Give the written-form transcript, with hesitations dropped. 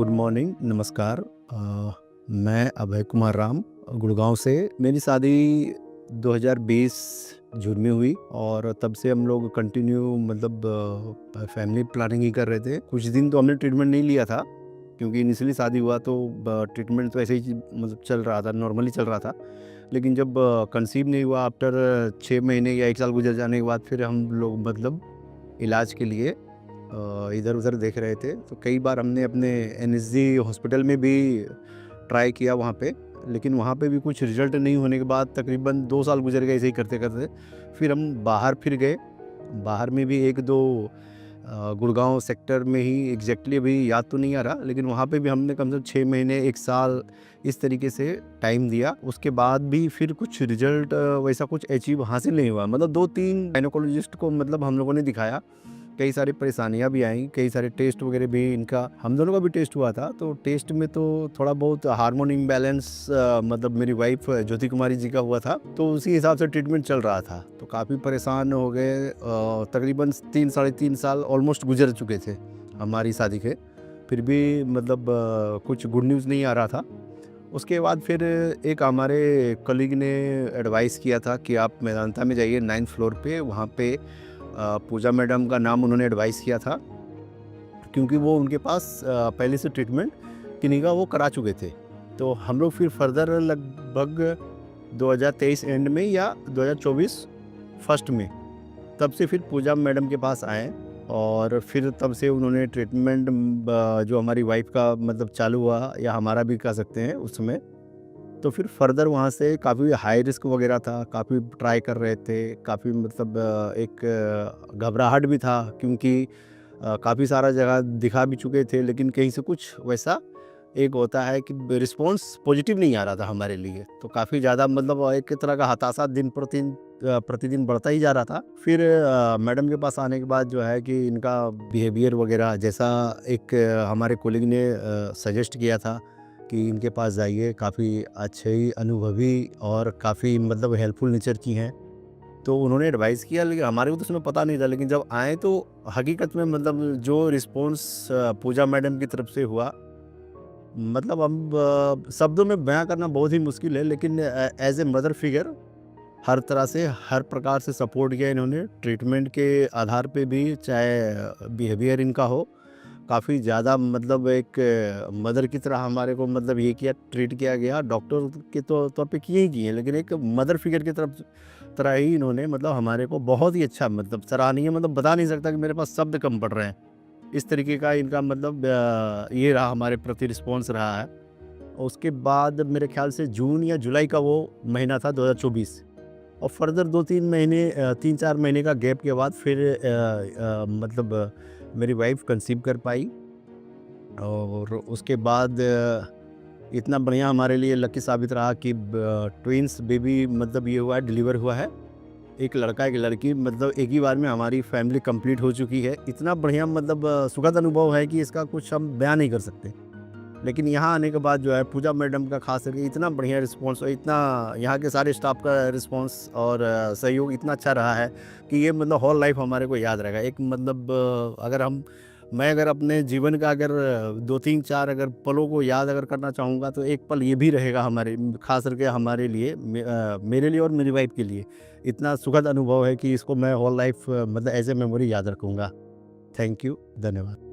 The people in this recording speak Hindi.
गुड मॉर्निंग, नमस्कार। मैं अभय कुमार राम, गुड़गांव से। मेरी शादी 2020 जून में हुई और तब से हम लोग कंटिन्यू फैमिली प्लानिंग ही कर रहे थे। कुछ दिन तो हमने ट्रीटमेंट नहीं लिया था क्योंकि इनिशियली शादी हुआ तो ट्रीटमेंट तो ऐसे ही चल रहा था, नॉर्मली चल रहा था। लेकिन जब कंसीव नहीं हुआ, आफ्टर 6 महीने या 1 साल गुजर जाने के बाद फिर हम लोग इलाज के लिए इधर उधर देख रहे थे। तो कई बार हमने अपने एनएसजी हॉस्पिटल में भी ट्राई किया वहाँ पे, लेकिन वहाँ पे भी कुछ रिजल्ट नहीं होने के बाद तकरीबन 2 साल गुजर गए ऐसे ही करते करते। फिर हम बाहर फिर गए। बाहर में भी 1-2 गुड़गांव सेक्टर में ही, एग्जैक्टली अभी याद तो नहीं आ रहा, लेकिन वहाँ पे भी हमने कम से कम 6 महीने 1 साल इस तरीके से टाइम दिया। उसके बाद भी फिर कुछ रिजल्ट वैसा कुछ अचीव हासिल नहीं हुआ। 2-3 गायनेकोलॉजिस्ट को हम लोगों ने दिखाया। कई सारी परेशानियां भी आई, कई सारे टेस्ट वगैरह भी इनका, हम दोनों का भी टेस्ट हुआ था। तो टेस्ट में तो थोड़ा बहुत हार्मोन इम्बैलेंस मेरी वाइफ ज्योति कुमारी जी का हुआ था, तो उसी हिसाब से ट्रीटमेंट चल रहा था। तो काफ़ी परेशान हो गए। तकरीबन 3-3.5 साल ऑलमोस्ट गुजर चुके थे हमारी शादी के, फिर भी कुछ गुड न्यूज़ नहीं आ रहा था। उसके बाद फिर एक हमारे कलीग ने एडवाइस किया था कि आप मेदांता में जाइए 9th फ्लोर पे, वहाँ पे पूजा मैडम का नाम उन्होंने एडवाइस किया था क्योंकि वो उनके पास पहले से ट्रीटमेंट किन्हीं का वो करा चुके थे। तो हम लोग फिर फर्दर लगभग 2023 एंड में या 2024 फर्स्ट में तब से फिर पूजा मैडम के पास आए और फिर तब से उन्होंने ट्रीटमेंट जो हमारी वाइफ का चालू हुआ, या हमारा भी कह सकते हैं उस समय। तो फिर फर्दर वहाँ से काफ़ी हाई रिस्क वगैरह था, काफ़ी ट्राई कर रहे थे, काफ़ी एक घबराहट भी था क्योंकि काफ़ी सारा जगह दिखा भी चुके थे, लेकिन कहीं से कुछ वैसा एक होता है कि रिस्पॉन्स पॉजिटिव नहीं आ रहा था हमारे लिए। तो काफ़ी ज़्यादा एक तरह का हताशा दिन प्रतिदिन बढ़ता ही जा रहा था। फिर मैडम के पास आने के बाद जो है कि इनका बिहेवियर वगैरह जैसा एक हमारे कोलिग ने सजेस्ट किया था कि इनके पास जाइए, काफ़ी अच्छी अनुभवी और काफ़ी हेल्पफुल नेचर की हैं। तो उन्होंने एडवाइस किया, लेकिन हमारे को तो उसमें पता नहीं था। लेकिन जब आए तो हकीकत में जो रिस्पॉन्स पूजा मैडम की तरफ से हुआ, अब शब्दों में बयां करना बहुत ही मुश्किल है, लेकिन एज ए मदर फिगर हर तरह से, हर प्रकार से सपोर्ट किया इन्होंने। ट्रीटमेंट के आधार पे भी, चाहे बिहेवियर इनका हो, काफ़ी ज़्यादा एक मदर की तरह हमारे को ये किया, ट्रीट किया गया। डॉक्टर के तौर पे किए ही किए, लेकिन एक मदर फिगर की तरह ही इन्होंने हमारे को बहुत ही अच्छा, सराहनीय, बता नहीं सकता कि मेरे पास शब्द कम पड़ रहे हैं। इस तरीके का इनका ये रहा, हमारे प्रति रिस्पॉन्स रहा है। उसके बाद मेरे ख्याल से जून या जुलाई का वो महीना था 2024, और फर्दर 2-3 महीने 3-4 महीने का गैप के बाद फिर मेरी वाइफ कंसीव कर पाई। और उसके बाद इतना बढ़िया हमारे लिए लकी साबित रहा कि ट्विंस बेबी ये हुआ है, डिलीवर हुआ है। एक लड़का एक लड़की, एक ही बार में हमारी फैमिली कंप्लीट हो चुकी है। इतना बढ़िया सुखद अनुभव है कि इसका कुछ हम बयान नहीं कर सकते। लेकिन यहाँ आने के बाद जो है पूजा मैडम का खास करके इतना बढ़िया रिस्पांस, और इतना यहाँ के सारे स्टाफ का रिस्पांस और सहयोग इतना अच्छा रहा है कि ये हॉल लाइफ हमारे को याद रहेगा। एक मैं अगर अपने जीवन का 2-3-4 पलों को याद करना चाहूँगा, तो एक पल ये भी रहेगा हमारे, खास करके हमारे लिए, मेरे लिए और मेरी वाइफ के लिए। इतना सुखद अनुभव है कि इसको मैं whole life as a memory याद रखूँगा। थैंक यू, धन्यवाद।